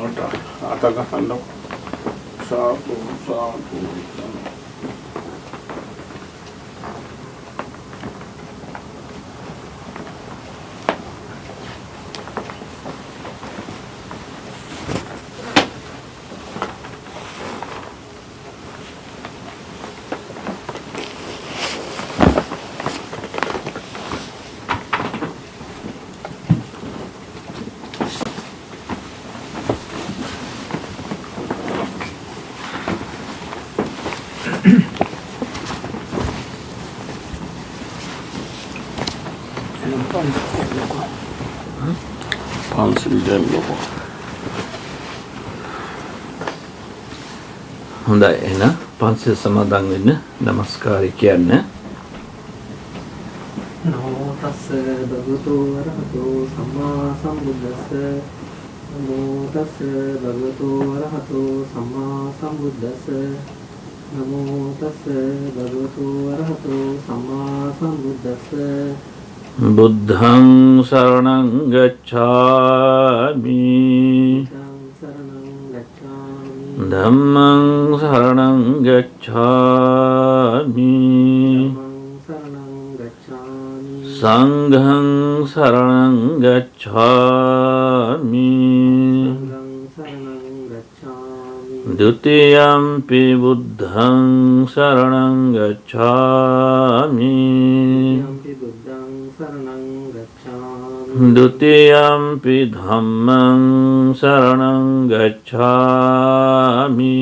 අත ගහන්න සාදු සාදු. හොඳයි එහෙනම් පන්සිල් සමාදන් වෙන්න නමස්කාරය කියන්න. නමෝ තස්ස භගවතු වරහතෝ සම්මා සම්බුද්දස්ස නමෝ තස්ස භගවතු වරහතෝ සම්මා සම්බුද්දස්ස නමෝ තස්ස භගවතු වරහතෝ සම්මා සම්බුද්දස්ස බුද්ධං සරණං ගච්ඡාමි ධම්මං සරණං ගච්ඡාමි සංඝං සරණං ගච්ඡාමි ဒုတိယံ පි බුද්ධං සරණං ගච්ඡාමි ဒုတိယံ පි ධම්මං සරණං ගච්ඡාමි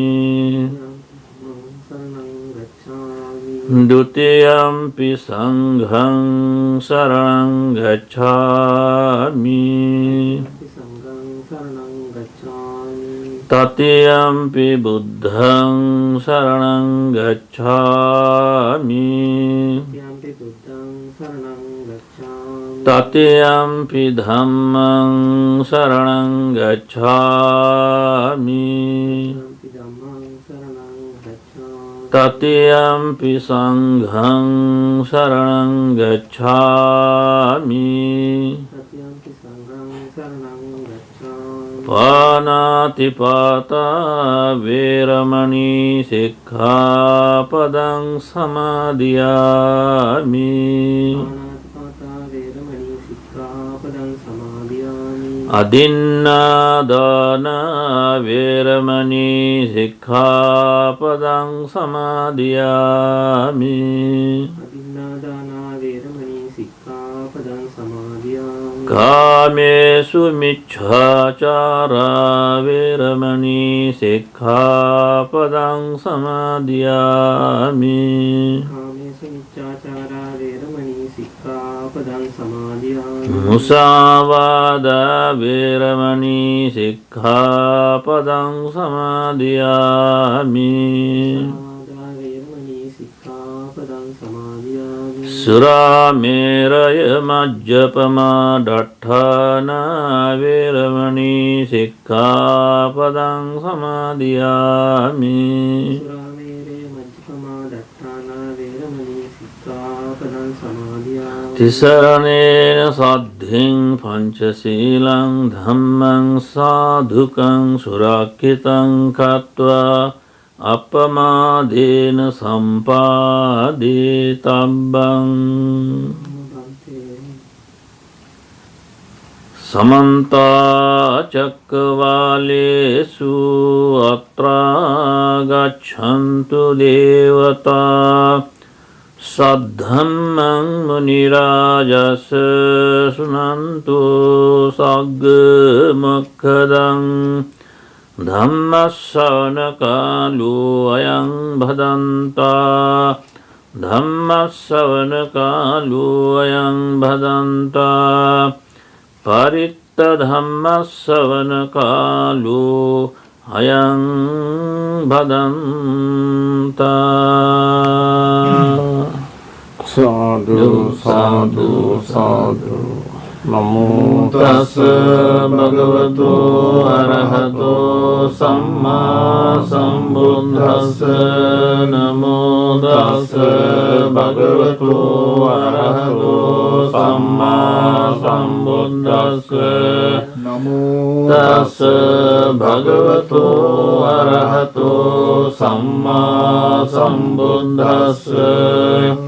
ဒုတိယံ පි සංඝං සරණං ගච්ඡාමි တတိယံ පි බුද්ධං සරණං ගච්ඡාමි တတိယံ පි ධම්මං සරණං ගච්ඡාමි တတိယံ පි සංඝං සරණං ගච්ඡාමි ပါဏာတိပါตา වේරමණී සික්ඛාපදං සමාදියාමි อดินนาดานาเวรมณีสิกขาปดังสมาธิยามิกาเมสุมิจฉาจาราเวรมณีสิกขาปดังสมาธิยามิมุสาวาดาเวรมณีสิกขาปดังสมาธิยามิสุราเมรยมัจจปมาดัฏฐานาเวรมณีสิกขาปดังสมาธิยามิติสรณេนสัทธิงปัญจศีลังธัมมังสาธุกังสุราคิตังคัตวาอัปปมาเดนะสัมปาเดตัมบังสมันตาจักรวาเลสุอัตรากัจฉันตุเดวตาSaddhammang munirajasa sunantu sagga makkadang Dhammassavanakalu ayang bhadanta Dhammassavanakalu ayang bhadanta Paritta Dhammassavanakalu ayang bhadanta Sadhu, sadhu, sadhu. Namo tassa bhagavato arahato samma sambuddhassa. Namo tassa bhagavato arahato Samma Sambuddhassa Namo Tassa Bhagavato Arahato Samma Sambuddhassa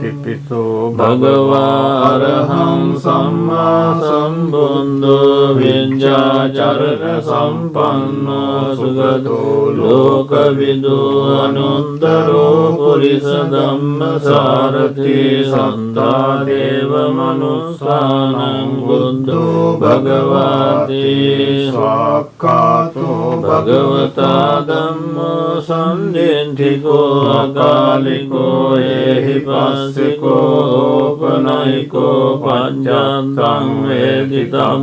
Ittipito Bhagava Araham Samma Sambuddho Vinjacharana Sampanno Sugato Lokavidu Anuttaro Purisa Dhamma Sarati Satta Deva Manussanam Buddho Bhagavati Swakkato Bhagavata Dhammo Sandintiko Akaliko Ehi Passiko Panayiko Panchantang Veditam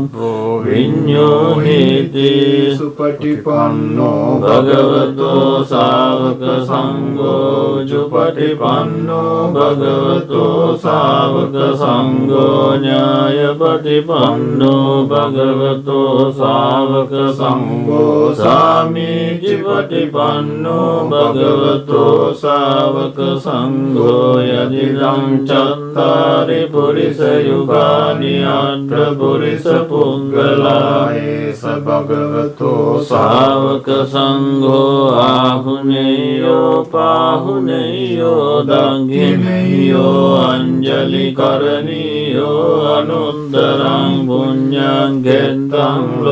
Vinyohiti Supatipanno Bhagavato Savaka Sangho Jupatipanno Bhagavato Savaka Sangho Nyayapatipanno Bhagavato Savaka Sangho Samijipatipanno Bhagavato Savaka Sangho Yadidam Chattari Purisa Yugani Atra Purisa Puggala Esa Bhagavato Savaka Sangho Ahuneyo Pahuneyo Dangineyo Anjali Karaniyo Anundarang Punyang Gentang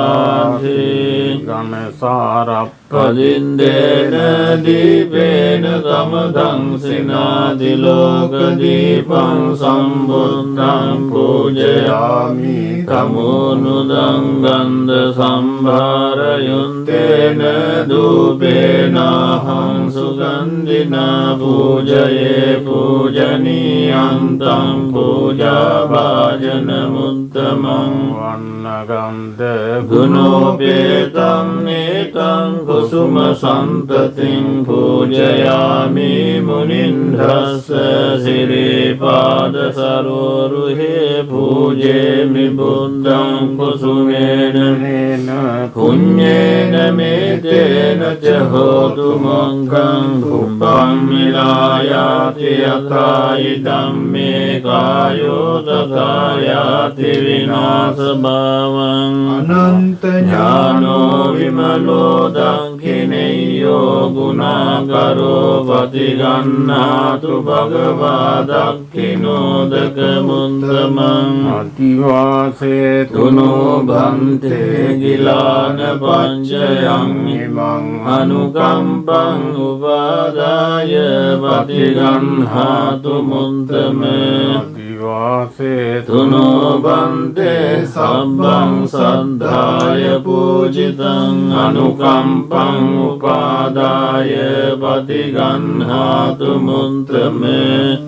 Lokasati Gamesarap Padindena Dipena Tamadang Sinadi Loka Dipang Sambuddhang Pujayami Tamunudang Ganda Sambhara Yuntena Dupena Hang Sugandhina Pujaye Pujaniyantang Puja Bhajana Muttamang Vannagandha Gunopetam Netang Kusuma Santating Pujayami Munindhassa Siripada Saroruhe Pujemi Buddhang Kusumena Punyena Metena Chahotu Mangang Kumbang Milayati Atai Dhamme Kayo Tatayati Vinasa Bhavang Ananta Jnano Vimalo Dakhineyo Gunakaro Patigannatu Bhagava Dakhinodaka Muntamang Ativase Tuno Bhante Gilana Panchayang Imang Anukampang Upadaya Patigannatu Muntame Ativase Tuno Bhante Sabbang Saddhaya Pujitang Anukampang Upadaya Patigannatu Muntame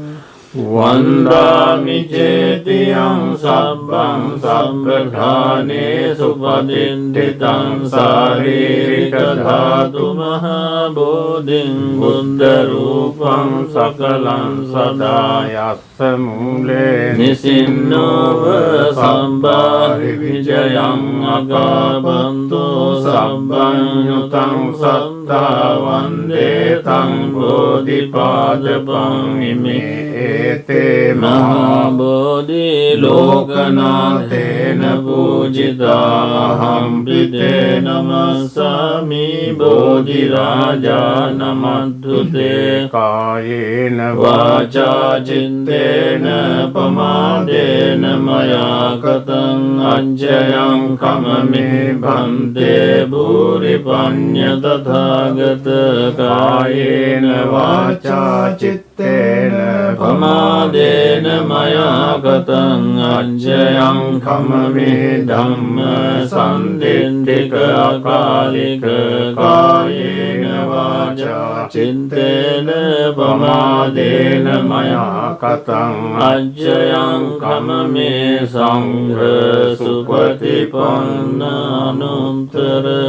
Vandami Cetiyang Sabbang Sabbadhane Supadinditang Saririka Dhatu Mahabodhing Buddha Rupang Sakalang Sadayassa Mule Nisinnova Sabbari Vijayang Agabanto Sabbang Yutang Satta Vande Tang Bodhipadapang Ime Ete Mahabodhi Lokanatena Pujita Hampite Namasami Bodhi Raja Namadhute Kayena Vacha Chittena Pamadena Maya Katang Ajayang Kamame Bhante Bhuri Panya Tathagata Kayena Vacha Chittena Pamadena Maya Katang Ajayang Kamame Dhamma Sandindika Akalika Kayena Vacha Chittena Pamadena Maya Katang Ajayang Kamame Sangha Supatipanna Anuttara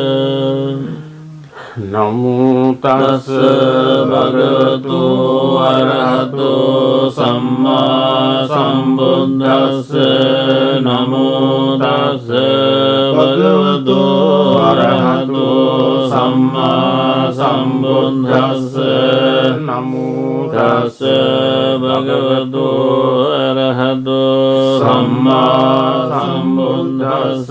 Namo tassa bhagavato arahato samma sambuddhassa Namo tassa bhagavato arahato samma sambuddhassa Namo tassa bhagavato arahato සම්මා සම්බුද්දස්ස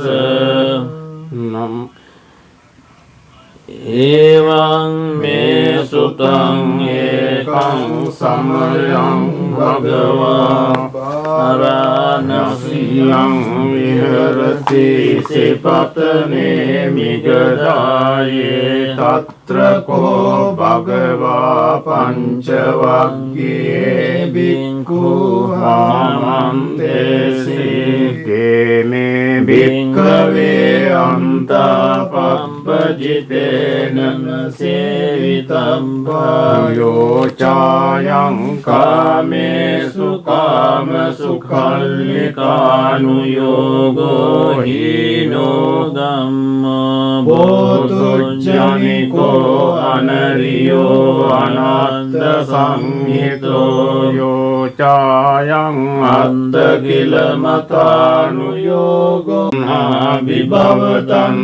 එවං මේ සුතං ඒකං සමයං භගවා අරණසියං විහෙරති සිපතනේ මිගදායේ තත්‍රකෝ භගවා පංචවග්ගයේ බික්ඛු ආමන්තේසි තේමේ භික්ඛවේ අන්තපප්පජිතේන සේවිතම්බා යෝචායං කාමේසු කාමසු කල්ලිකානුයෝගෝ හීනෝ ධම්මෝ බෝධුජ්ජනිකෝ අනරියෝ අනත්ත සංහිතෝ යෝචායං අත්තකිලමතානුයෝගෝ විභවතං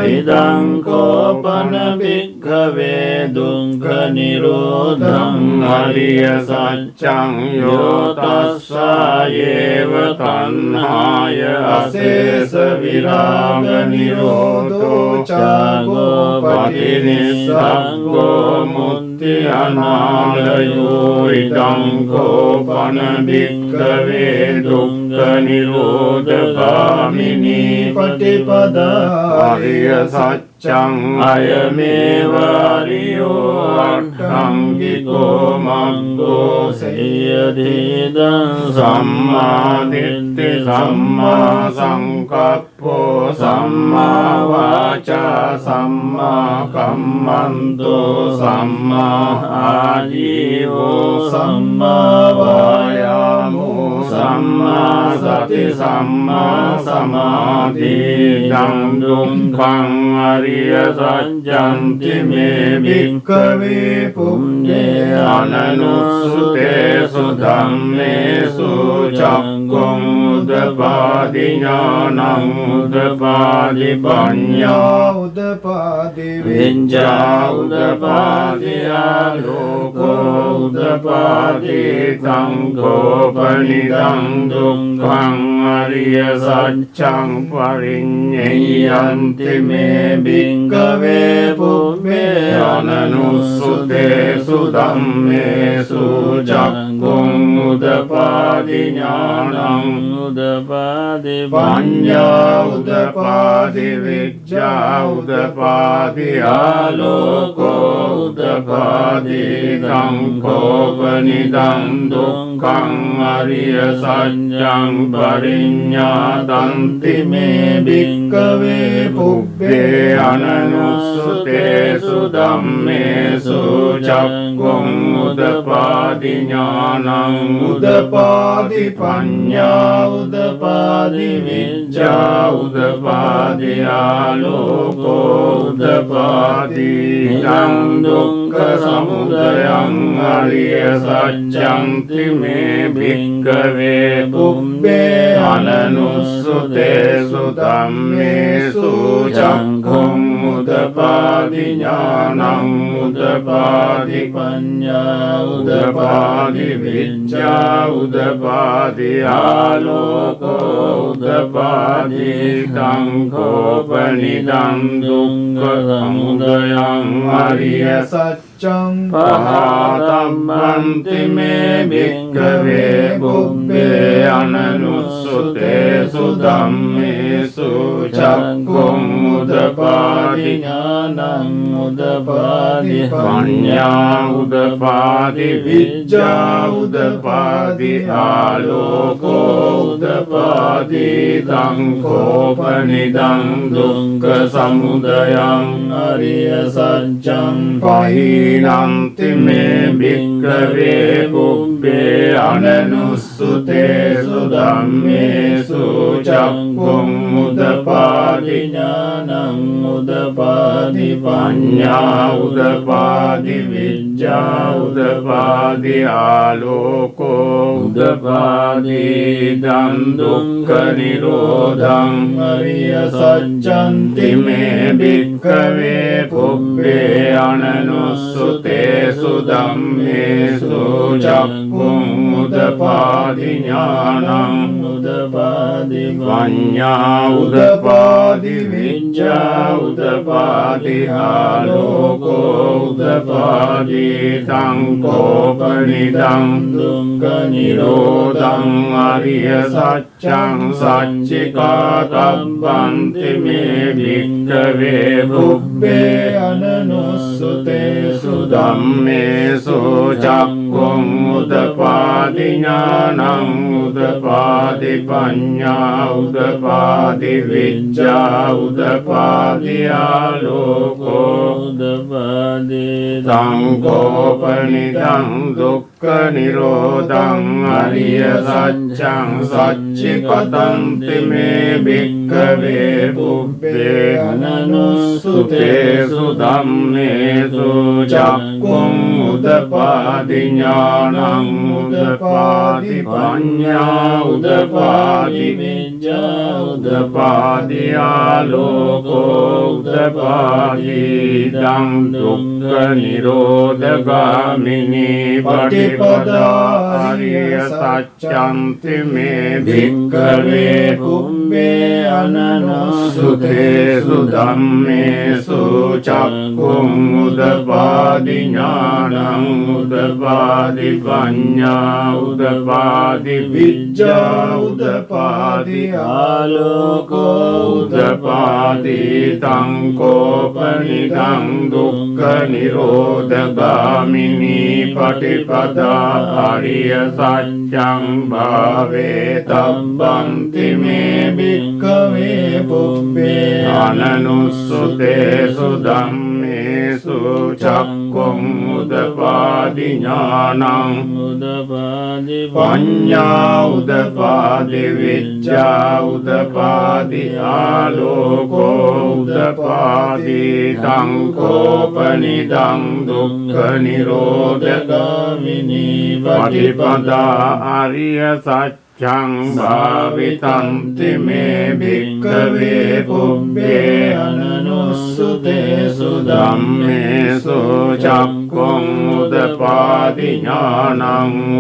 ඉදං කෝපන භික්ඛවේ දුක්ඛ නිරෝධං අරිය සත්‍යං යෝ තස්සායේව තණ්හාය අශේෂ විරාග නිරෝධෝ චාගෝ පටිනිස්සග්ගෝ මුක්ති අනාලයෝ ඉදං කෝපන භික්ඛවේ දුක්ඛ නිරෝධ ගාමිනී පටිපදා ආර්ය සත්‍යං අයමේව ආර්යෝ අට්ඨංගිකෝ මග්ගෝ සේයදීදං සම්මා දිට්ඨි සම්මා සංකප්පෝ සම්මා වාචා සම්මා කම්මන්තෝ සම්මා ආජීවෝ සම්මා වායාමෝ සම්මා සති සම්මා සමාධි දුක්ඛං අරිය සත්‍යන්ති මේ භික්ඛවේ පුඤ්ඤේ අනනුස්සුතේසු ධම්මේසු චක්ඛුං උදපාදි ඥානං උදපාදි පඤ්ඤා උදපාදි විඤ්ඤා උදපාදි ආලෝකෝ උදපාදි සංඝෝපනිදං දුක්ඛං අරිය සත්‍යං පරිඤ්ඤයන්ති මේ භික්ඛවේ පුඤ්ඤේ අනනුස්සුතේසු ධම්මේසු චක්ඛුං උදපාදි ඥානං උදපාදි පඤ්ඤා උදපාදි විඤ්ඤා උදපාදි ආලෝකෝ උදපාදි සංඝෝපනිදං දුක්ඛං අරිය සත්‍යං පරිඤ්ඤාතන්ති මේ භික්ඛවේ පුබ්බේ අනනුස්සුතේසු ධම්මේසු චක්ඛුං උදපාදි ඥානං උදපාදි පඤ්ඤා උදපාදි විඤ්ඤා උදපාදි ආලෝකෝ උදපාදි දුක්ඛ සමුදයං අරිය සත්‍යන්ති මේ භික්ඛවේ පුබ්බේ අනනුස්සුතේසු ධම්මේසු චක්ඛුං උදපාදි ඥානං උදපාදි පඤ්ඤා උදපාදි විඤ්ඤා උදපාදි ආලෝකෝ උදපාදි සංඝෝපනිදං දුක්ඛ සමුදයං අරිය සත්‍යං පහතම්මන්ති මේ භික්ඛවේ පුබ්බේ අනනුස්සුතේසු ධම්මේසු චක්ඛුං උදපාදි ඥානං උදපාදි පඤ්ඤා උදපාදි විඤ්ඤා උදපාදි ආලෝකෝ උදපාදි සංඝෝපනිදං දුක්ඛ සමුදයං අරිය සත්‍යං පහිනන්ති මේ භික්ඛවේ පුබ්බේ අනනුස්සුතේසු ධම්මේසු චක්ඛුං උදපාදි ඥානං උදපාදි පඤ්ඤා උදපාදි උදපාදි විඤ්ඤා උදපාදි ආලෝකෝ උදපාදි දම් දුක්ඛ නිරෝධං අරිය සත්‍යන්ති මේ භික්ඛවේ පුබ්බේ අනනුස්සුතේසු ධම්මේසු චක්ඛුං උදපාදි ඥානං උදපාදි පඤ්ඤා උදපාදි විඤ්ඤා උදපාදි ආලෝකෝ උදපාදි සංකෝපනිදං දුක්ඛ නිරෝධං අරිය සත්‍යං සච්චිකාතබ්බන්ති මේ භික්ඛවේ පුබ්බේ අනනුස්සුතේසු ධම්මේසු චක්ඛුං උදපාදි ඥානං උදපාදි පඤ්ඤා උදපාදි විඤ්ඤා උදපාදි ආලෝකෝ උදපාදි සංකෝපනිදං දුක්ඛ නිරෝධං අරිය සත්‍යං සච්චිකතන්ති මේ භික්ඛවේ පුබ්බේ අනනුස්සුතේසු ධම්මේසු චක්ඛුං උදපාදි ඥානං උදපාදි පඤ්ඤා උදපාදි විඤ්ඤා උදපාදි ආලෝකෝ උදපාදි දං දුක්ඛ නිරෝධගාමිනී පටිපදා අරිය සත්‍යන්ති මේ භික්ඛවේ පුබ්බේ අනනුස්සුතේසු ධම්මේසු චක්ඛුං උදපාදි ඥානං උදපාදි පඤ්ඤා උදපාදි විඤ්ඤා උදපාදි ආලෝකෝ උදපාදි සංකෝපනිදං දුක්ඛ නිරෝධගාමිනී පටිපදා අරිය සත්‍යං භාවේ තබ්බන්ති මේ භික්ඛවේ පුබ්බේ අනනුස්සුතේසු ධම්මේසු චක්ඛුං උදපාදි ඥානං උදපාදි පඤ්ඤා උදපාදි විඤ්ඤා උදපාදි ආලෝකෝ උදපාදි සංකෝපනිදං දුක්ඛ නිරෝධගාමිනී පටිපදා ආර්ය සත්‍යං භාවිතන්ති මේ භික්ඛවේ පුබ්බේ අනනුස්සුතේසු ධම්මේසු චක්ඛුං උදපාදි ඥානං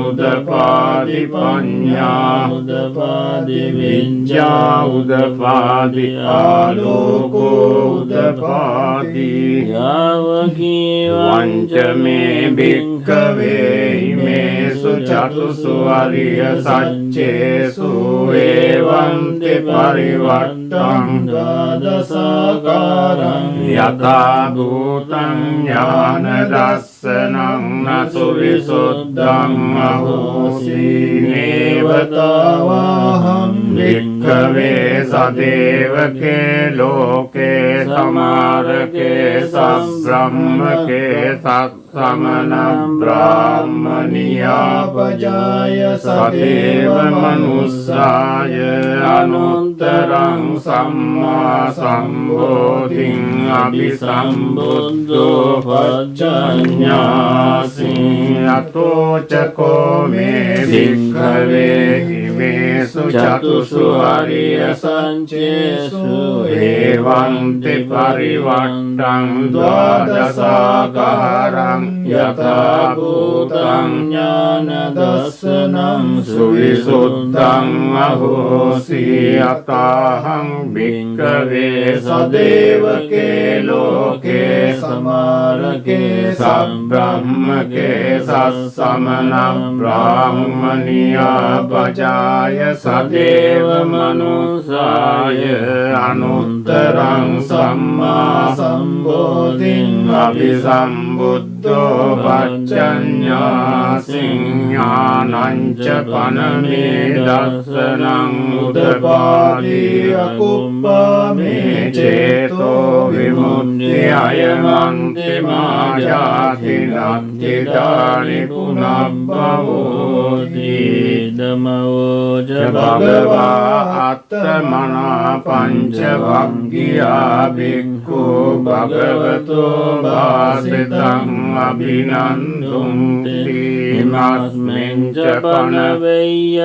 උදපාදි පඤ්ඤා උදපාදි විඤ්ඤා උදපාදි ආලෝකෝ උදපාදි යාවකී වංචමේ භික්ඛවේ ඉමේසු චතුසු අරිය සච්චේසු ඒවන්ති පරිවට්ටං ද්වාදසාකාරං යථා භූතං ඥාන දස්සනං නසු විසුද්ධං අහෝසි නේවතාවාහං භික්ඛවේ සදේවකේ ලෝකේ සමාරකේ සබ්‍රහ්මකේ සමන බ්‍රාහ්මනියාපජාය සදේව මනුස්සාය අනුත්තරං සම්මා සම්බෝධිං අභිසම්බුද්ධෝ පච්චඤ්ඤාසින් අතෝ චකෝ මේ භික්ඛවේ ඉමේසු චතුසු අරිය සංචේසු ඒවන්ති පරිවට්ටං ද්වාදසාකාරං යථා භූතං ඥාන දස්සනං සුවිසුද්ධං අහෝසි අතාහං භික්ඛවේ සදේවකේ ලෝකේ සමාරකේ සබ්‍රහ්මකේ සස්සමන බ්‍රාහ්මනියා පජාය සදේව මනුසාය අනුත්තරං සම්මා සම්බෝධිං අභිසම්බුද්ධෝ පච්චඤ්ඤාසින් ඥානං ච පනමේ දස්සනං උදපාදි අකුප්පා මේ චේතෝ විමුක්ති අයමන්ති මාජාති නත්තිදානි පුනබ්බවෝති ධම්මෝච භගවා අත්තමනා පංච වග්ගියා භික්ඛු භගවතෝ භාසිතං අභිනන්දුන්ති ඉමස්මින් ච පනවෙය්‍ය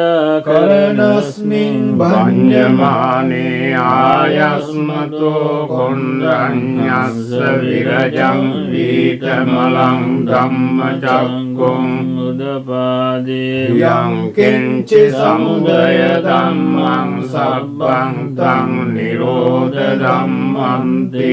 කරණස්මින් භඤ්ඤමානේ ආයස්මතෝ කොණ්ඩඤ්ඤස්ස විරජං වීතමලං ධම්මචක්කුං උදපාදේ යං කිංචි සමුදය ධම්මං සබ්බං තං නිරෝධ ධම්මන්ති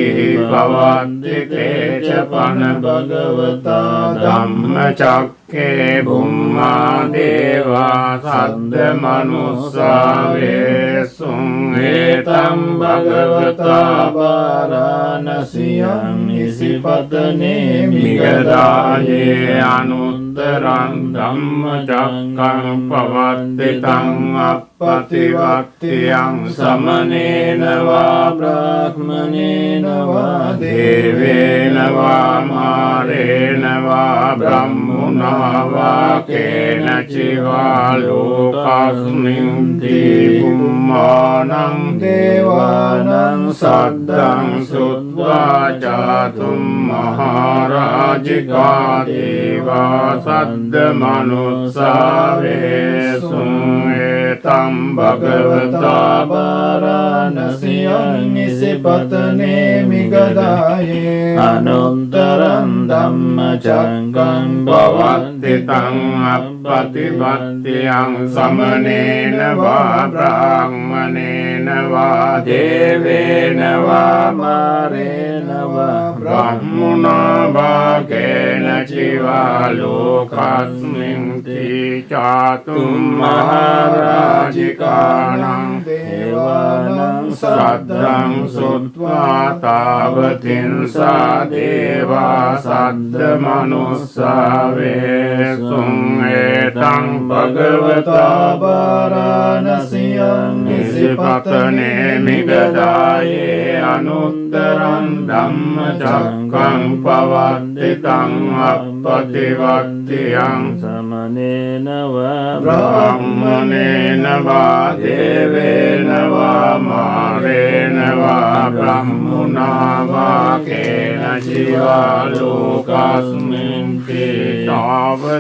පවද්දි තේච පන භගවතා ධම්මචක්කේ බුම්මා දේවා සද්ද මනුස්සා වේසුං ඒතං භගවතා වාරාණසියං ඉසිපතනේ මිගදායේ අනුත්තරං ධම්මචක්කං පවද්දිතං අප්පතිවත්තියං සමනේන වා බ්‍රාහ්මනේන වා දේවේන වා මාරේන වා බ්‍රහ්මුණා වා කේන චිවා ලෝකස්මින් දීපුම්මානං දේවානං සද්දං සුත්වා ජාතුම් මහරජිකා දේවා සද්ද මනුස්සා වේසුං ඒතං භගවතා වාරාණසියං ඉසිපතනේ මිගදායේ අනුත්තරං ධම්මචක්කං පවත්තිතං අප්පතිවත්තියං සමනේන වා බ්‍රාහ්මනේන වා දේවේන වා මාරේන වා බ්‍රහ්මුණා වා කේන චිවා ලෝකස්මින් චාතුම් මහරජිකාණං දේවානං සද්දං සුත්වා තාවතින්සා දේවා සද්ද මනුස්සා වේසුං ඒතං භගවතා වාරාණසියං ඉසිපතනේ මිගදායේ අනුත්තරං ධම්මචක්කං පවද්දිතං අප්පතිවත්තියං සමනේන වා බ්‍රාහ්මනේන වා දේවේන වා මාරේන වා බ්‍රහ්මුණා වා කේන චිවා ලෝකස්මින්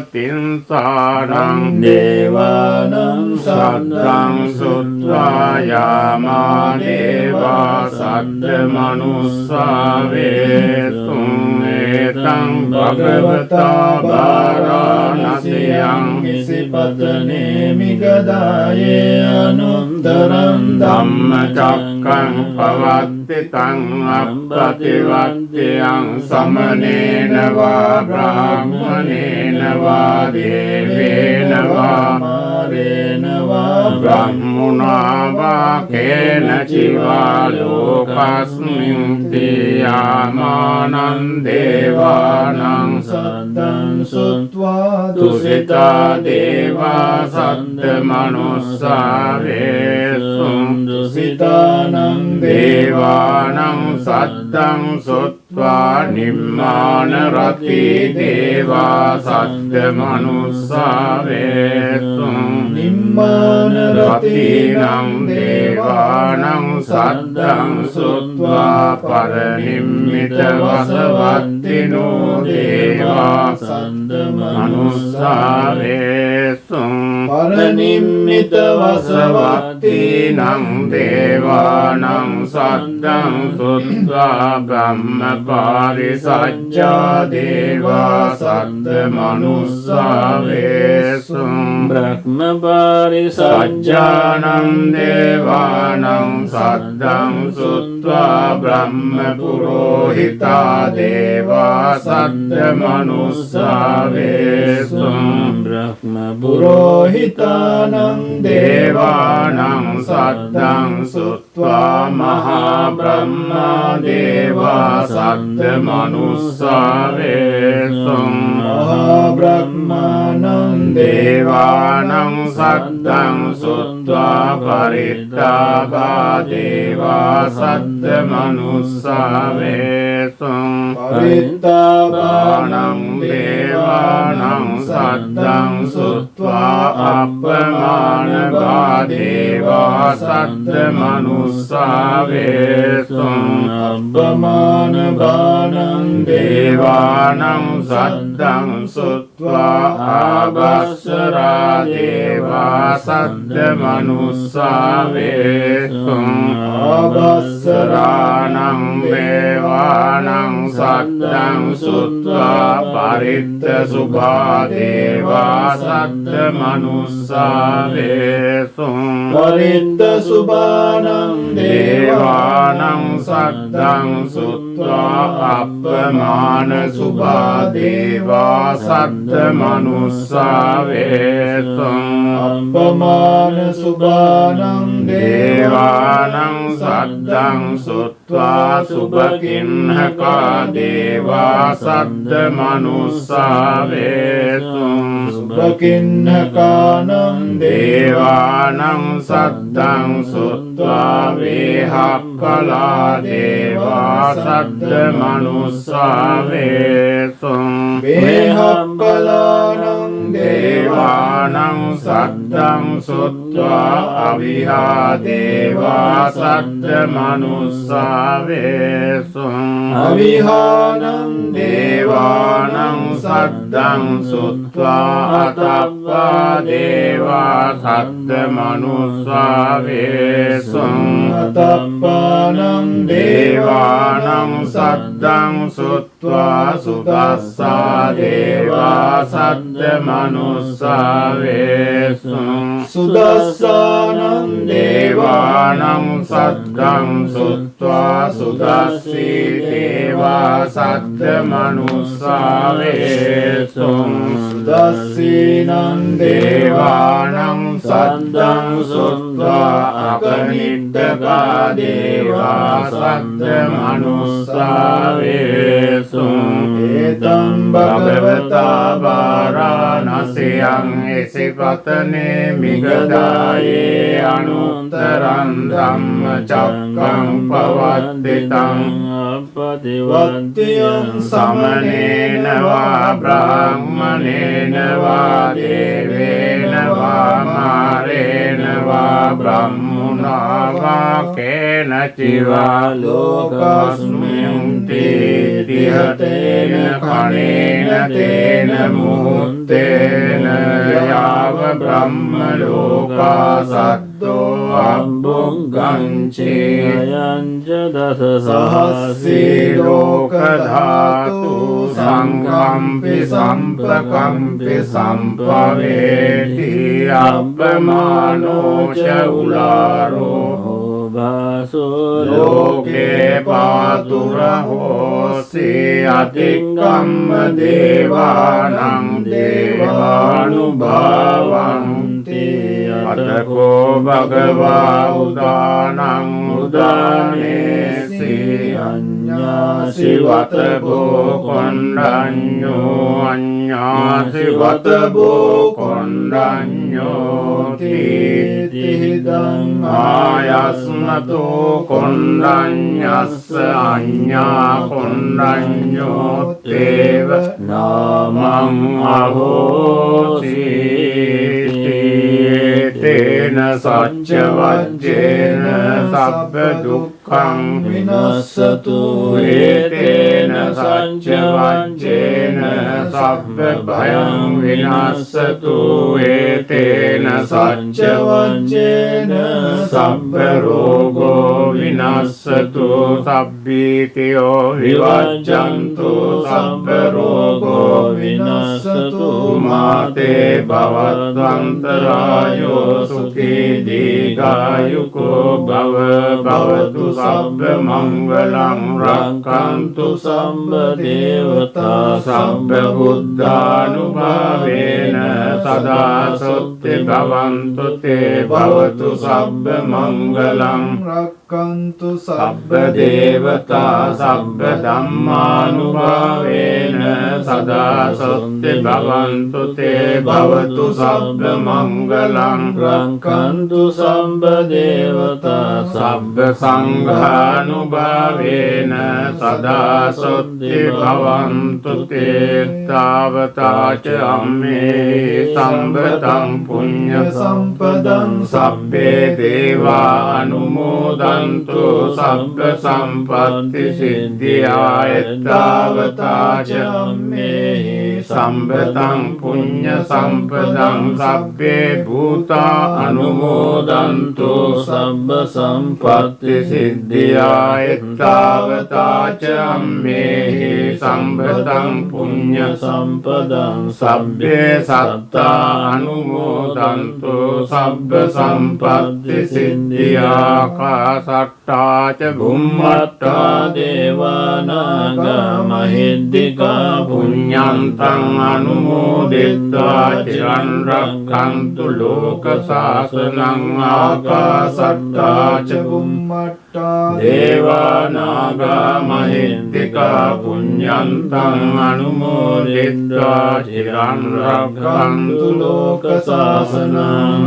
තාවතින්සාරං දේවානං සද්දං සුත්වා යාමා දේවා සද්ද මනුස්සා වේසුං ඒතං භගවතා වාරාණසියං ඉසිපතනේ මිගදායේ අනුත්තරං ධම්මචක්කං පවත්තිතං අප්පතිවත්තියං සමනේන වා බ්‍රාහ්මනේන වා දේවේන වා මාරේන වා බ්‍රහ්මුණා වා කේන චිවා ලෝකස්මින් තියාමානං දේවානං සද්දං සුත්වා දුසිතා දේවා සද්ද මනුස්සා වේසුං දුසිතානං දේවානං සද්දං සුත්වා නිම්මාන රති දේවා සද්ද මනුස්සා වේසුං නිම්මාන රතිනං දේවානං සද්දං සුත්වා පරනිම්මිත වසවත්තිනෝ දේවා සද්ද මනුස්සා වේසුං පරනිම්මිත වසවත්තිනං දේවානං සද්දං සුත්වා බ්‍රහ්ම පාරිසජ්ජා දේවා සද්ද මනුස්සා වේසුං බ්‍රහ්ම පාරිසජ්ජානං දේවානං සද්දං සුත්වා බ්‍රහ්ම පුරෝහිතා දේවා සද්ද මනුස්සා වේසුං බ්‍රහ්ම පුරෝහිතානං දේවානං සද්දං සුත්වා මහා බ්‍රහ්මා දේවා දේවා සද්ද මනුස්සා වේසුං මහා බ්‍රහ්මණං දේවානං සද්දං සුත්වා පරිත්තාභා දේවා සද්ද මනුස්සා වේසුං පරිත්තාභානං දේවානං සද්දං සුත්වා අප්පමානභා දේවා සද්ද මනුස්සා වේසුං අප්පමානභානං දේවානං සද්දං සුත්වා ආභස්සරා දේවා සද්ද මනුස්සා වේසුං ආභස්සරාණං දේවානං සද්දං සුත්වා පරිත්ත සුභා දේවා සද්ද මනුස්සා වේසුං පරිත්ත සුභානං දේවානං සද්දං සුත්වා අප්පමාන සුභා දේවා සද්ද මනුස්සා වේසුං අප්පමාන සුභානං දේවානං සද්දං සුත්වා සුභකින්නකා දේවා සද්ද මනුස්සා වේසුං සුභකින්නකානං දේවානං සද්දං සුත්වා වේහප්පලා දේවා සද්ද මනුස්සා වේසුං වේහප්පලානං දේවානං සද්දං සුත්වා අවිහා දේවා සද්ද මනුස්සා වේසුං අවිහානං දේවානං සද්දං සුත්වා අතප්පා දේවා සද්ද මනුස්සා වේසුං අතප්පානං දේවානං සද්දං සුත්වා සුදස්සා දේවා සද්ද මනුස්සා වේසුං සුදස්සානං දේවානං සද්දං සුත්වා සුදස්සී දේවා සද්ද මනුස්සා වේසුං සුදස්සීනං දේවානං සද්දං සුත්වා අකනිට්ඨකා දේවා සද්ද මනුස්සා වේසුං ඒතං භගවතා වාරාණසියං එසිපතනේ මිගදායේ අනුත්තරං ධම්මචක්කං පවද්දිතං අපතිවත්තියං සමනේන වා බ්‍රාහ්මනේන වා දේවේන වා මාරේන වා බ්‍රහ්මුණා වා කේනචිවා ලෝකස්මින් තීතිහතේන කණේන තේන මුහුත්තේන යාව බ්‍රහ්ම ලෝකා සද්දෝ අබ්බුංගංචේ අයංච දස සහස්සී ලෝක ධාතු සංකම්පි සම්පකම්පි සම්පවේති අප්පමානෝ ච උලාරෝ භාසෝ ලෝකේ පාතුර හෝසි අතික්කම්ම දේවානං දේවානුභාවන්ති අතකෝ භගවා උදානං උදානේසි අඤ්ඤාසි වතබෝ කොණ්ඩඤ්ඤෝ අඤ්ඤාසි වතබෝ කොණ්ඩඤ්ඤෝ තීතිදං ආයස්මතෝ කොණ්ඩඤ්ඤස්ස අඤ්ඤා කොණ්ඩඤ්ඤෝ තේව නාමං අහෝසි තේන සච්ච වජ්ජේන සබ්බ දුක්ඛං විනස්සතු ඒතේන සච්ච වජ්ජේන සබ්බ භයං විනස්සතු ඒතේන සච්ච වජ්ජේන සබ්බ රෝගෝ විනස්සතු සබ්බීතියෝ විවජ්ජන්තු සබ්බ රෝගෝ විනස්සතු මාතේ භවත්වන්තරායෝ සුඛී දීඝායුකෝ භව භවතු සබ්බ මංගලං රක්ඛන්තු සම්බ දේවතා සම්බ බුද්ධානුභාවේන සදා සොත්ති භවන්තු තේ භවතු සබ්බ මංගලං රක්칸තු සබ්බ දේවතා සබ්බ ධම්මානුභාවේන සදා සොත්ති භවන්තු තේ භවතු සබ්බ මංගලං රක්ඛන්තු සම්බ දේවතා සබ්බ සංඝානුභාවේන සදා සොත්ති භවන්තු තේ තාවතාච අම්මේ සම්බතං පුඤ්ඤ සම්පදං සබ්බේ දේවා අනුමෝදන්තු සබ්බ සම්පත්ති සිද්ධියා එත්තාවතාච අම්මේ සම්බතං පුඤ්ඤ සම්පදං සබ්බේ භූතා අනුමෝදන්තු සම්බ සම්පත්ති සිද්ධියා එත්තාවතාච අම්මේහි සම්බතං පුඤ්ඤ සම්පදං සබ්බේ සත්තා අනුමෝදන්තු සබ්බ සම්පත්ති සිද්ධියා කාසට්ටාච බුම්මට්ටා දේවානාගා මහිද්దికා පුඤ්ඤන්තං අනුමෝදිත්වා චිරන් රක්ඛන්තු ලෝක සාසනං ආකාසට්ටා ච බුම්මට්ටා දේවානාගා මහිද්దికා පුඤ්ඤන්තං අනුමෝදිත්වා චිරන් රක්ඛන්තු ලෝක සාසනං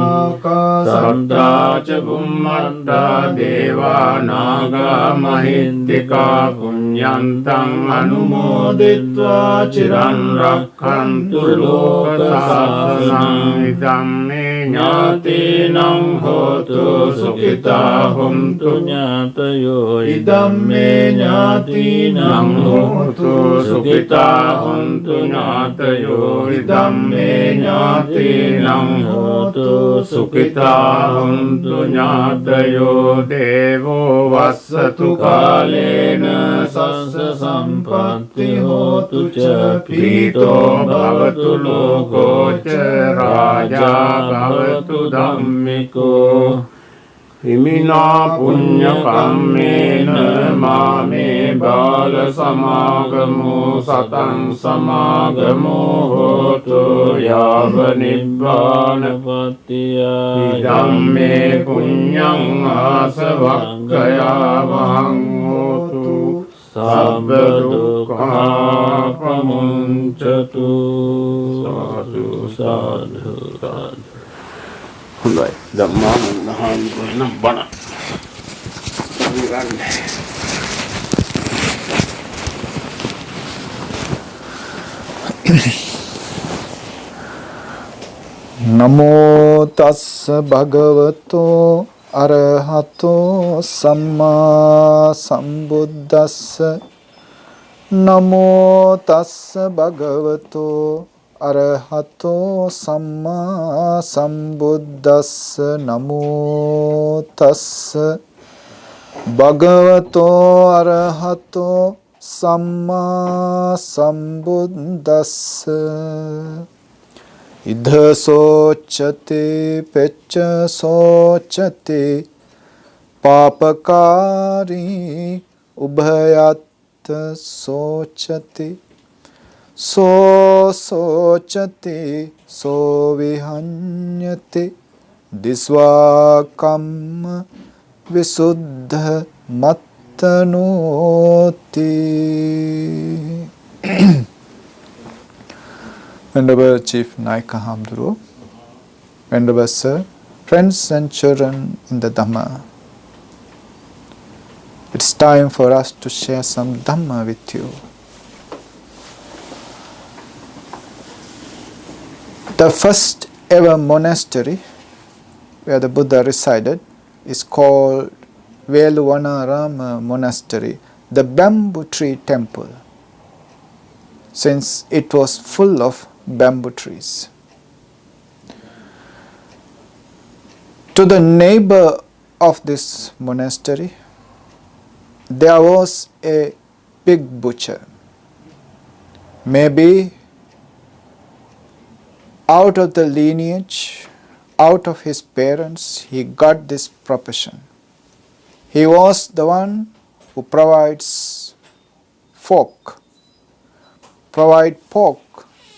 ආකාසට්ටා ච බුම්මට්ටා දේවානාගා මහිද්దికා පුඤ්ඤන්තං අනුමෝදිත්වා චිරන් රක්ඛන්තු ලෝක සාසනං ධම්මේ ඥාතීනං හෝතු සුඛිතා හොන්තු ඥාතයෝ ඉදම්මේ ඥාතීනං හෝතු සුඛිතා හොන්තු ඥාතයෝ ඉදම්මේ ඥාතීනං හෝතු සුඛිතා හොන්තු ඥාතයෝ දේවෝ වස්සතු කාලේන සස්ස සම්පත්ති හෝතු ච පීතෝ භවතු ලෝකෝ ච රාජා භවතු ධම්මිකෝ හිමිනා පුඤ්ඤ කම්මේන මාමේ බාල සමාගමෝ සතං සමාගමෝ හෝතු යාව නිබ්බානපත්තිය ධම්මේ පුඤ්ඤං ආසවක්ඛයා වහං හෝතු සබ්බ දුක්ඛා ප්‍රමුංචතු සාදු සාදු සාදු. හොඳයි ධම්මා මනහන් කරන බණ නමෝ තස්ස භගවතෝ අරහතෝ සම්මා සම්බුද්දස්ස නමෝ තස්ස භගවතෝ අරහතෝ සම්මා සම්බුද්දස්ස නමෝ තස්ස භගවතෝ අරහතෝ සම්මා සම්බුද්දස්ස ඉද සෝචති පෙච්ච සෝචති පාපකාරී උභයත් සෝචති සෝචති සෝවිහඤ්ඤති දිස්වා කම්ම විසුද්ධ මත්තනෝති. Venerable Chief Naika Hamduro, Venerable Sir, friends and children in the Dhamma, it's time for us to share some Dhamma with you. The first ever monastery where the Buddha resided is called Veluvanarama Monastery, the bamboo tree temple, since it was full of bamboo trees. To the neighbor of this monastery, there was a pig butcher. Maybe out of the lineage, out of his parents, he got this profession. He was the one who provides pork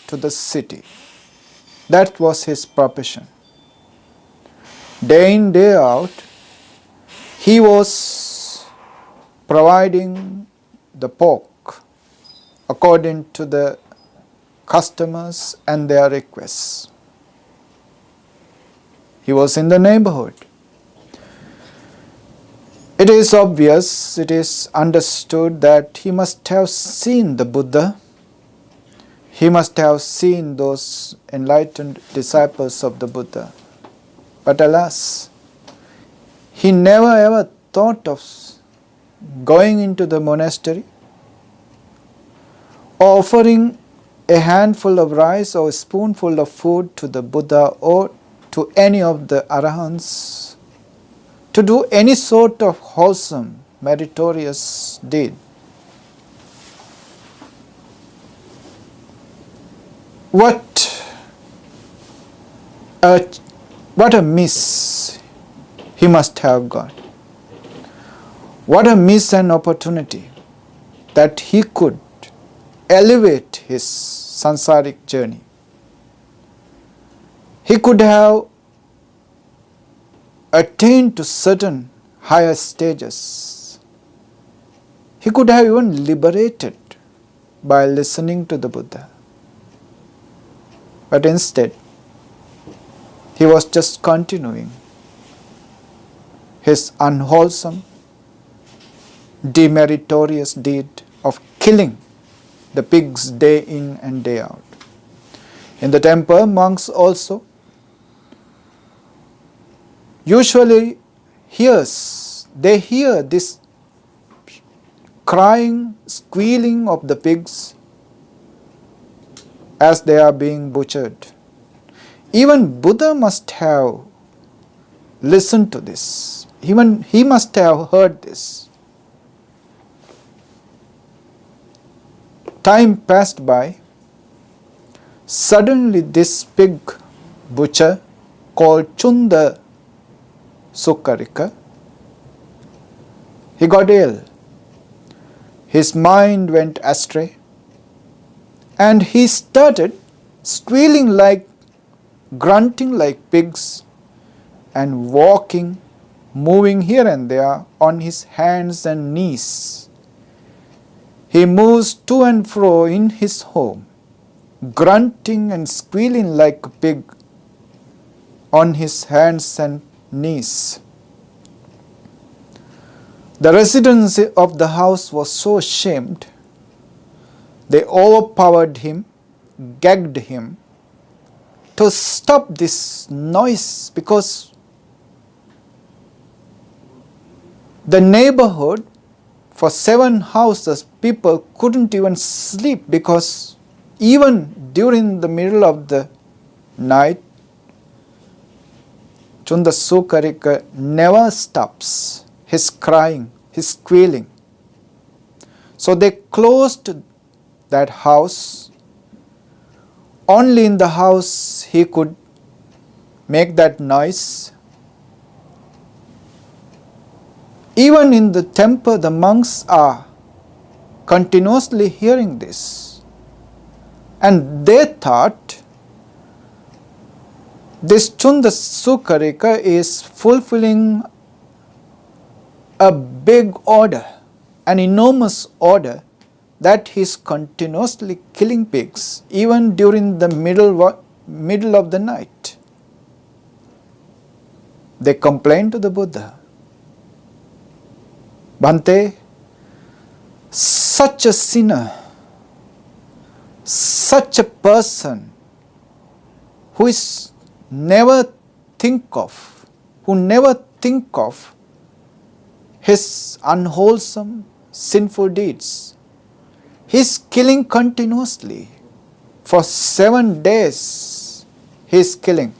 to the city. That was his profession. Day in, day out, he was providing the pork according to the customers and their requests. He was in the neighborhood. It is obvious, it is understood that he must have seen the Buddha. He must have seen those enlightened disciples of the Buddha. But alas, he never ever thought of going into the monastery or offering a handful of rice or a spoonful of food to the Buddha or to any of the Arahants, to do any sort of wholesome, meritorious deed. What a miss he must have got. What a miss and opportunity that he could elevate his sansaric journey. He could have attained to certain higher stages. He could have even liberated by listening to the Buddha. But instead, he was just continuing his unwholesome, demeritorious deed of killing the pigs day in and day out. In the temple, monks also usually hear this crying, squealing of the pigs as they are being butchered. Even Buddha must have listened to this. Even he must have heard this. Time passed by. Suddenly this pig butcher called Chunda Sukarika, he got ill. His mind went astray and he started squealing like, grunting like pigs and walking, moving here and there on his hands and knees. He moves to and fro in his home, grunting and squealing like a pig on his hands and knees. The residents of the house was so ashamed, they overpowered him, gagged him to stop this noise, because the neighborhood, for 7 houses, people couldn't even sleep, because even during the middle of the night, Chunda Sukarika never stops his crying, his squealing. So they closed that house. Only in the house he could make that noise. Even in the temple, the monks are continuously hearing this. And they thought this Chunda Sukarika is fulfilling a big order, an enormous order, that he is continuously killing pigs, even during the middle of the night. They complained to the Buddha, Bhante, such a sinner, such a person who never think of his unwholesome, sinful deeds. He is killing continuously. For 7 days he is killing.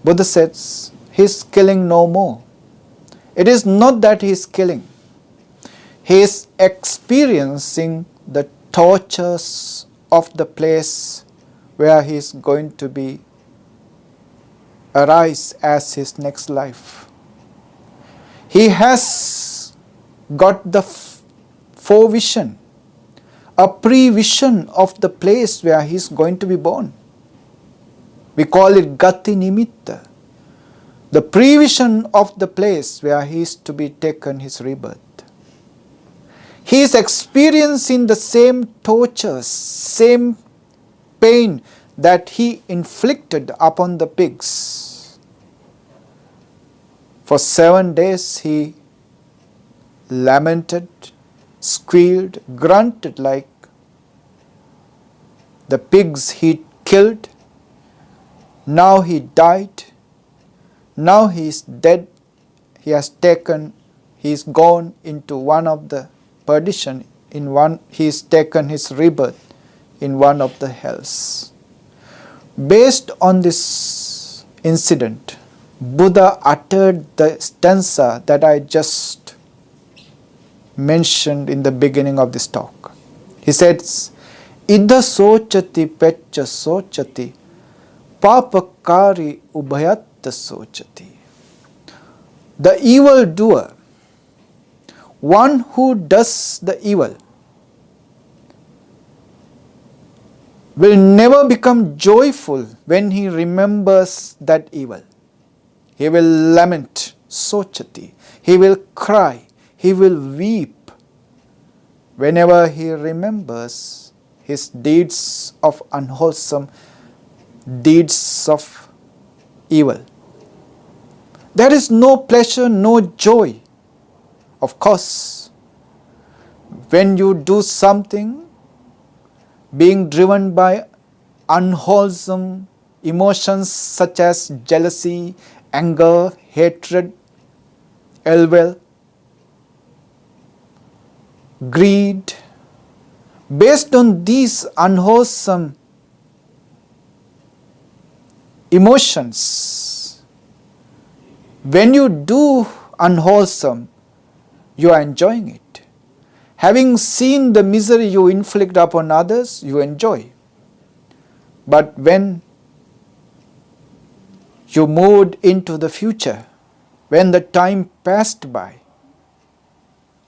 Buddha says he is killing no more. It is not that he is killing. He is experiencing the tortures of the place where he is going to be arise as his next life. He has got the forevision, a prevision of the place where he is going to be born. We call it Gati Nimitta. the prevision of the place where he is to be taken his rebirth. He is experiencing the same tortures, same pain that he inflicted upon the pigs. For 7 days he lamented, squealed, grunted like the pigs he killed. Now he died. Now he is dead. He is gone into one of the perdition, he is taken his rebirth in one of the hells. Based on this incident, Buddha uttered the stanza that I just mentioned in the beginning of this talk. He says, Idha sochati peccha sochati papakari ubhayatta sochati. The evil doer, one who does the evil, will never become joyful when he remembers that evil. He will lament, sochati. He will cry, he will weep whenever he remembers his deeds of unwholesome, deeds of evil. There is no pleasure, no joy. Of course, when you do something being driven by unwholesome emotions such as jealousy, anger, hatred, ill will, greed, based on these unwholesome emotions, when you do unwholesome, you are enjoying it. Having seen the misery you inflict upon others, you enjoy. But when you moved into the future, when the time passed by,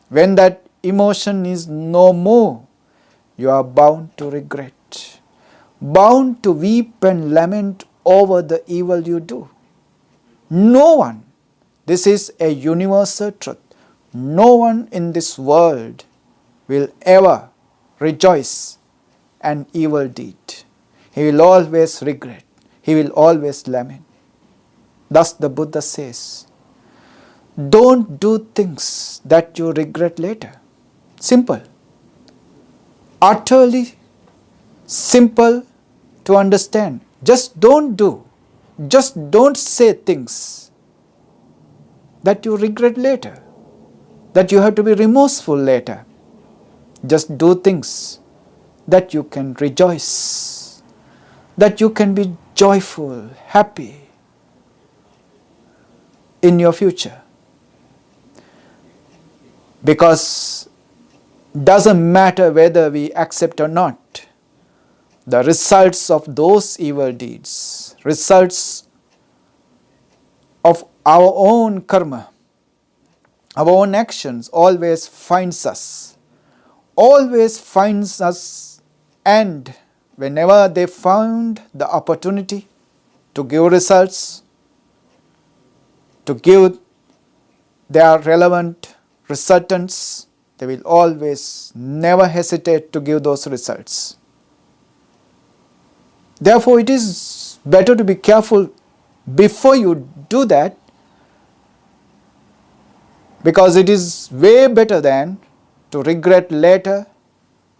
when that emotion is no more, you are bound to regret, bound to weep and lament over the evil you do. No one, this is a universal truth, no one in this world will ever rejoice an evil deed. He will always regret, he will always lament. Thus the Buddha says, don't do things that you regret later. Simple. Utterly simple to understand. Just don't do. Just don't say things that you regret later, that you have to be remorseful later. Just do things that you can rejoice, that you can be joyful, happy in your future. Because doesn't matter whether we accept or not, the results of those evil deeds, results of our own karma, our own actions always finds us, and whenever they found the opportunity to give results, to give their relevant resultants, they will always never hesitate to give those results. Therefore, it is better to be careful before you do that, because it is way better than to regret later,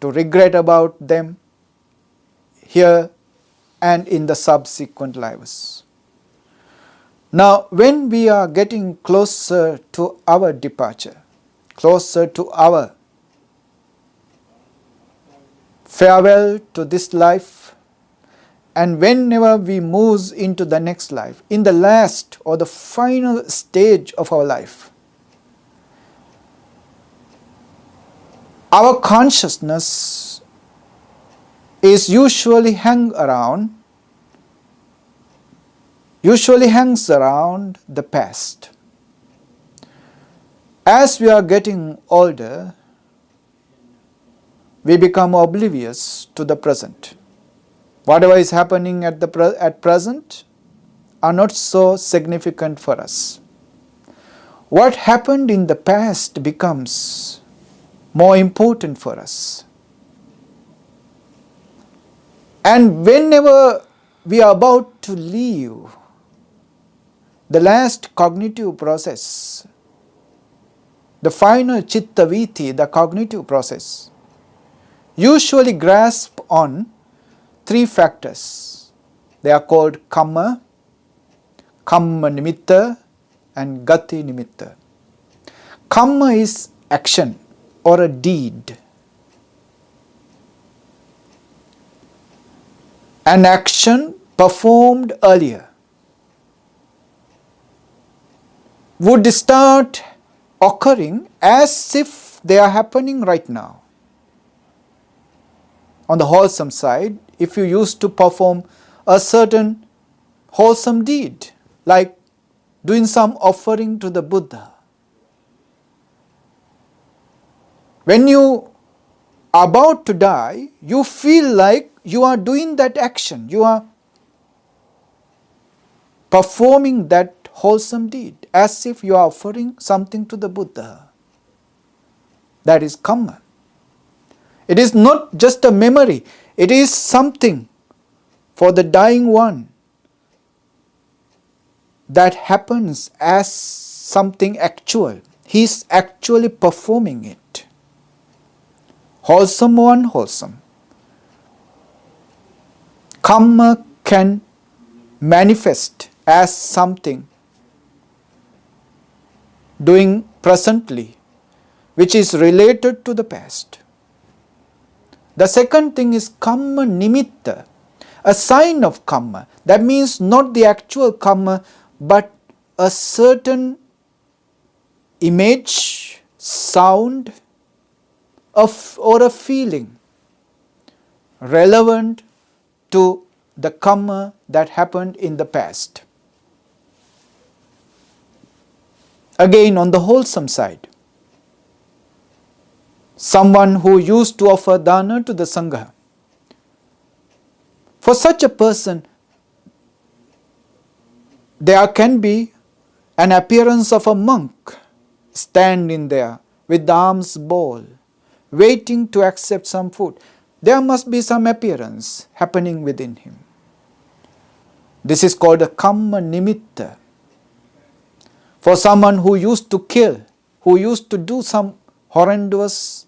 to regret about them here and in the subsequent lives. Now, when we are getting closer to our departure, closer to our farewell to this life, and whenever we move into the next life, in the last or the final stage of our life, our consciousness is usually hangs around the past. As we are getting older, we become oblivious to the present. Whatever is happening at present, are not so significant for us. What happened in the past becomes more important for us. And whenever we are about to leave the last cognitive process, the final chitta viti, the cognitive process, usually grasp on three factors. They are called kamma, kamma nimitta, and gati nimitta. Kamma is action or a deed. An action performed earlier would start occurring as if they are happening right now. On the wholesome side, if you used to perform a certain wholesome deed, like doing some offering to the Buddha, when you are about to die, you feel like you are doing that action, you are performing that wholesome deed as if you are offering something to the Buddha. That is kamma. It is not just a memory, it is something for the dying one that happens as something actual. He is actually performing it. Wholesome or unwholesome. Kamma can manifest as something doing presently, which is related to the past. The second thing is kamma nimitta, a sign of kamma. That means not the actual kamma, but a certain image, sound, or a feeling relevant to the kamma that happened in the past. Again, on the wholesome side, someone who used to offer dana to the Sangha, for such a person, there can be an appearance of a monk standing there with the arms ball, waiting to accept some food. There must be some appearance happening within him. This is called a kamma nimitta. For someone who used to kill, who used to do some horrendous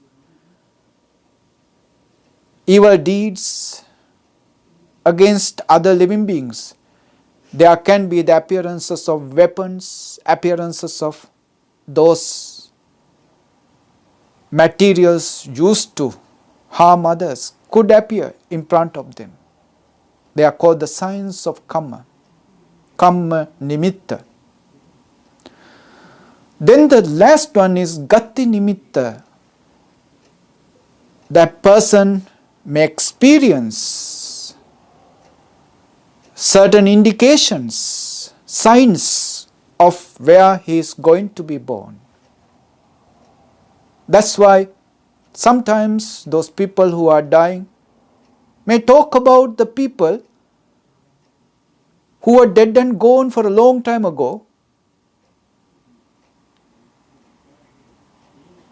evil deeds against other living beings, there can be the appearances of weapons, appearances of those materials used to harm others could appear in front of them. They are called the signs of kamma, kamma nimitta. Then the last one is gati nimitta. That person may experience certain indications, signs of where he is going to be born. That's why sometimes those people who are dying may talk about the people who are dead and gone for a long time ago.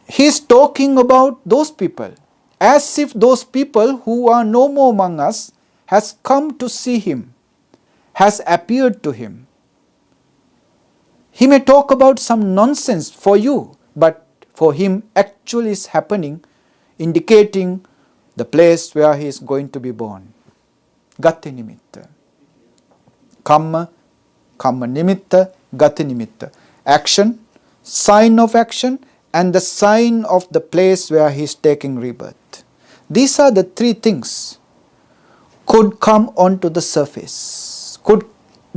He is talking about those people as if those people who are no more among us has come to see him, has appeared to him. He may talk about some nonsense for you, but for him actually is happening, indicating the place where he is going to be born. Gati nimitta. Kamma, kamma nimitta, gati nimitta. Action, sign of action, and the sign of the place where he is taking rebirth. These are the three things could come onto the surface, could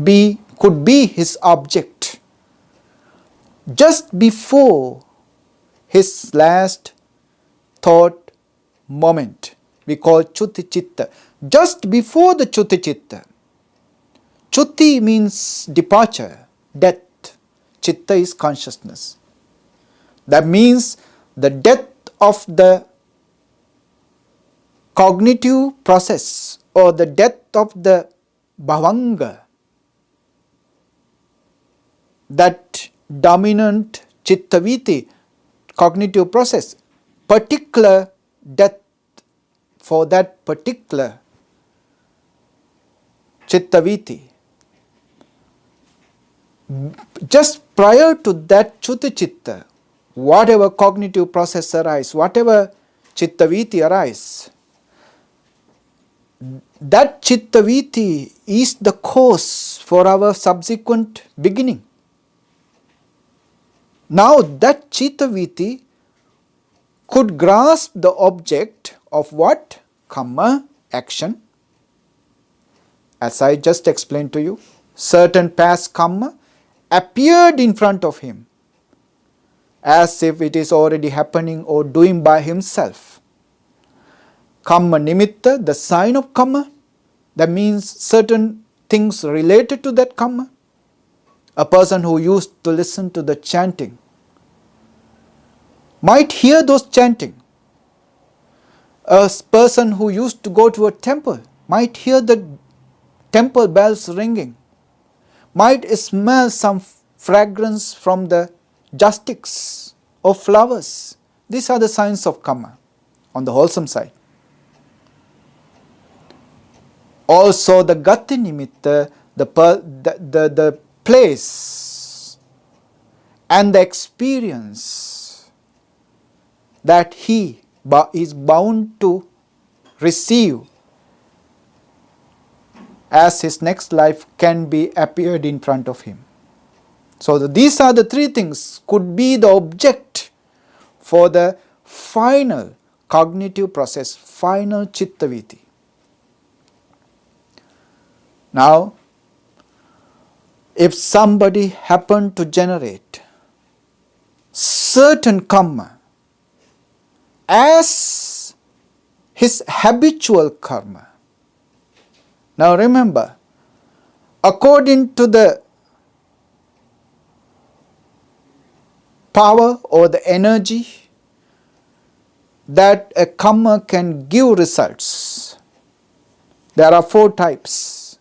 be his object just before his last thought moment. We call chuti chitta. Just before the chuti chitta. Chuti means departure, death. Chitta is consciousness. That means the death of the cognitive process or the death of the bhavanga that dominant chittaviti, cognitive process, particular death for that particular chittaviti. Just prior to that chuti chitta, whatever cognitive process arise, whatever chittaviti arise, that chittaviti is the cause for our subsequent beginning. Now that chittaviti could grasp the object of what? Karma, action. As I just explained to you, certain past karma appeared in front of him as if it is already happening or doing by himself. Karma nimitta, the sign of karma, that means certain things related to that karma. A person who used to listen to the chanting might hear those chanting. A person who used to go to a temple might hear the temple bells ringing, might smell some fragrance from the justics or flowers. These are the signs of karma on the wholesome side. Also the gati nimitta, the place and the experience that he is bound to receive as his next life can be appeared in front of him. So these are the three things could be the object for the final cognitive process, final chittaviti. Now, if somebody happened to generate certain karma as his habitual karma. Now remember, according to the power or the energy that a karma can give results, there are 4 types.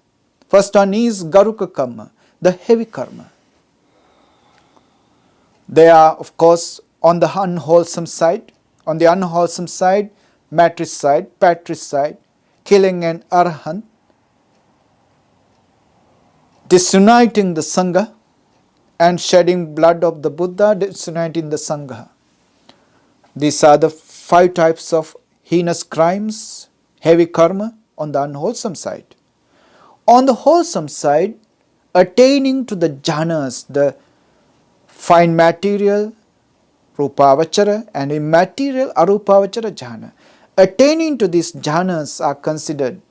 First one is garuka karma, the heavy karma. They are, of course, on the unwholesome side. On the unwholesome side, matricide, patricide, killing an arahant, disuniting the Sangha and shedding blood of the Buddha, disuniting the Sangha. These are the 5 types of heinous crimes, heavy karma on the unwholesome side. On the wholesome side, attaining to the jhanas, the fine material rupavachara and immaterial arupavachara jhana. Attaining to these jhanas are considered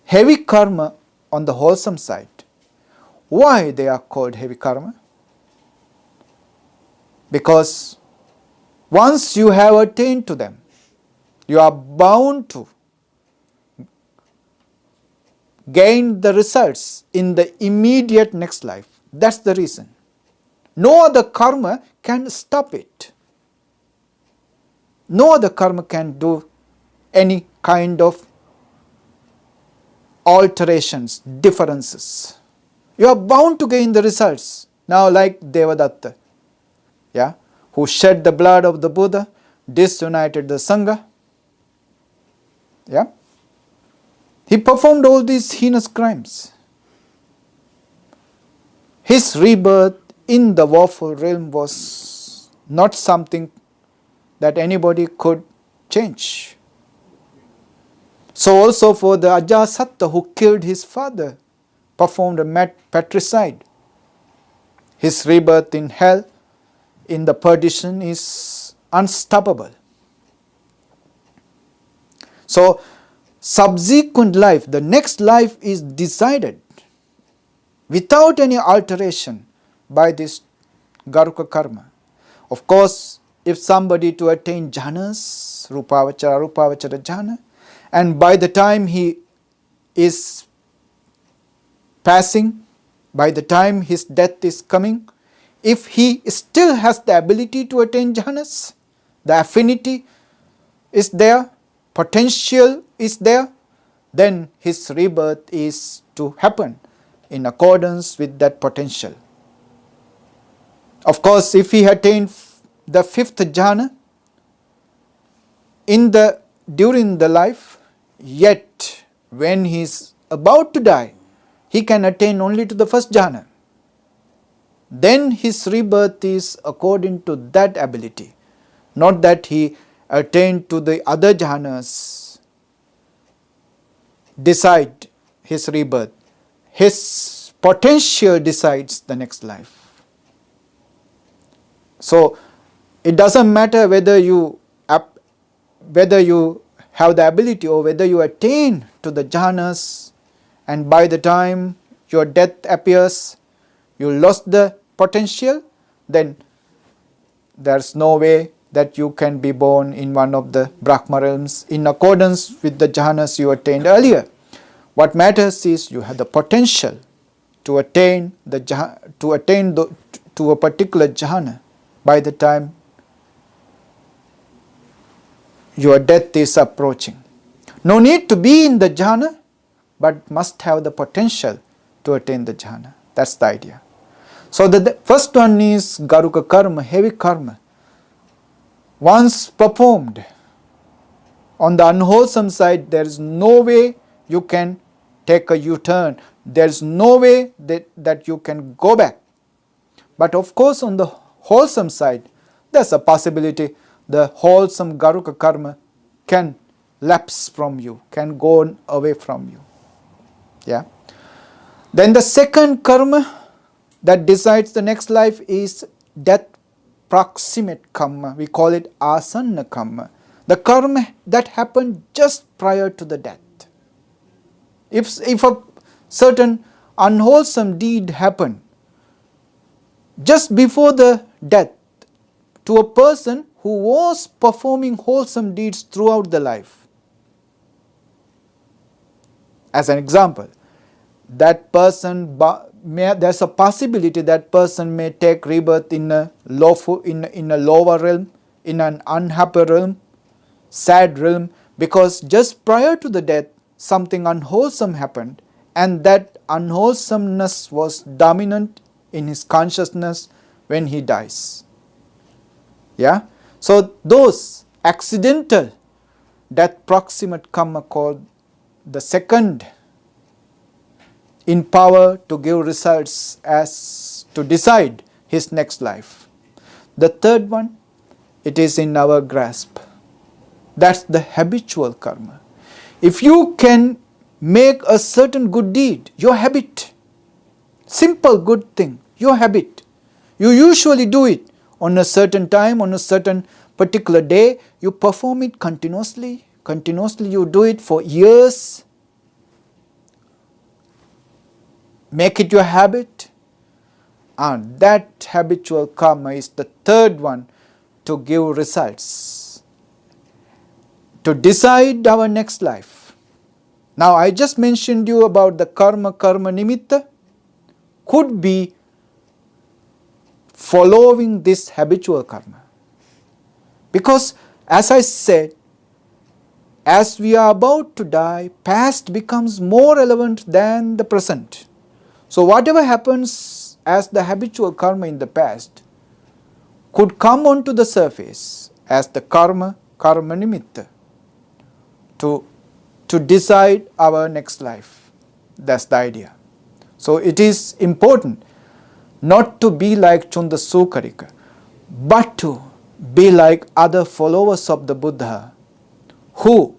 heavy karma on the wholesome side. Why they are called heavy karma? Because once you have attained to them, you are bound to gain the results in the immediate next life. That's the reason. No other karma can stop it. No other karma can do any kind of alterations, differences. You are bound to gain the results. Now like Devadatta, who shed the blood of the Buddha, disunited the Sangha. He performed all these heinous crimes. His rebirth in the woeful realm was not something that anybody could change. So also for the Ajasatta who killed his father, performed a patricide. His rebirth in hell, in the perdition, is unstoppable. So subsequent life, the next life is decided without any alteration by this garuka karma. Of course, if somebody to attain jhanas, rupavachara, arupavachara jhana, and by the time he is passing, by the time his death is coming, if he still has the ability to attain jhanas, the affinity is there, potential is there, then his rebirth is to happen in accordance with that potential. Of course, if he attained the fifth jhana during the life, yet when he is about to die, he can attain only to the first jhana. Then his rebirth is according to that ability, not that he attained to the other jhanas. Decide his rebirth. His potential decides the next life. So it doesn't matter whether you have the ability or whether you attain to the jhanas, and by the time your death appears, you lost the potential, then there's no way that you can be born in one of the Brahma realms in accordance with the jhanas you attained earlier. What matters is you have the potential to attain to a particular jhana by the time your death is approaching. No need to be in the jhana, but must have the potential to attain the jhana. That's the idea. So the first one is Garuka karma, heavy karma. Once performed, on the unwholesome side, there is no way you can take a U-turn. There is no way that you can go back. But of course, on the wholesome side, there's a possibility the wholesome Garuka karma can lapse from you, can go away from you. Yeah. Then the second karma that decides the next life is death proximate karma. We call it asanna karma. The karma that happened just prior to the death. If a certain unwholesome deed happened just before the death to a person who was performing wholesome deeds throughout the life. As an example, that person, there's a possibility that person may take rebirth in a lower realm, in an unhappy realm, sad realm, because just prior to the death something unwholesome happened, and that unwholesomeness was dominant in his consciousness when he dies. Yeah. So those accidental death proximate karma called the second in power to give results as to decide his next life. The third one, it is in our grasp. That's the habitual karma. If you can make a certain good deed, your habit, simple good thing, your habit, you usually do it on a certain time, on a certain particular day, you perform it continuously, you do it for years, make it your habit, and that habitual karma is the third one to give results, to decide our next life. Now I just mentioned you about the karma nimitta could be following this habitual karma. Because as I said, as we are about to die, past becomes more relevant than the present. So whatever happens as the habitual karma in the past could come onto the surface as the karma nimitta to decide our next life. That's the idea. So it is important not to be like Chunda Sukarika, but to be like other followers of the Buddha who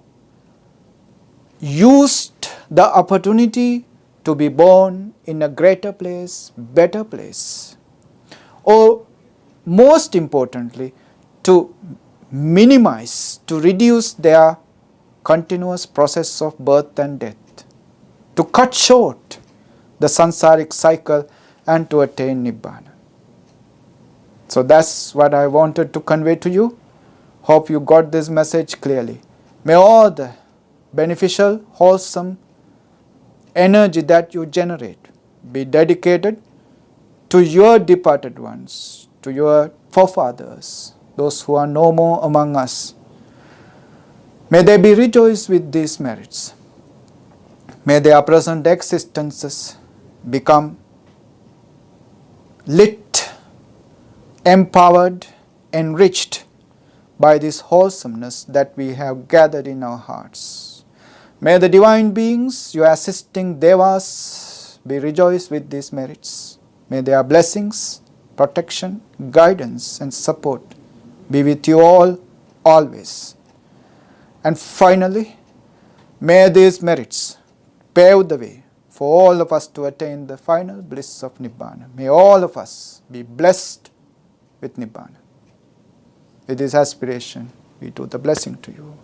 used the opportunity to be born in a greater place, better place, or most importantly, to minimize, to reduce their continuous process of birth and death, to cut short the sansaric cycle and to attain Nibbana. So that's what I wanted to convey to you. Hope you got this message clearly. May all the beneficial, wholesome energy that you generate be dedicated to your departed ones, to your forefathers, those who are no more among us. May they be rejoiced with these merits. May their present existences become lit empowered, enriched by this wholesomeness that we have gathered in our hearts. May the divine beings, your assisting devas, be rejoiced with these merits. May their blessings, protection, guidance and support be with you all, always. And finally, may these merits pave the way for all of us to attain the final bliss of Nibbana. May all of us be blessed with Nibbana. With this aspiration, we do the blessing to you.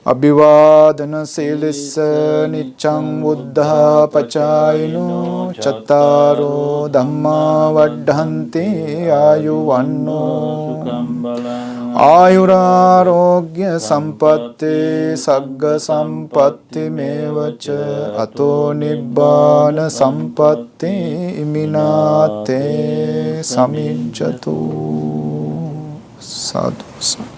Abhivadana silissa niccang buddha pachayino chattaro dhamma vaddhanti ayuvanno ayurarogya sampatti sagga sampatti mevacha ato nibbana sampatti iminate samijjatu. Sadhu.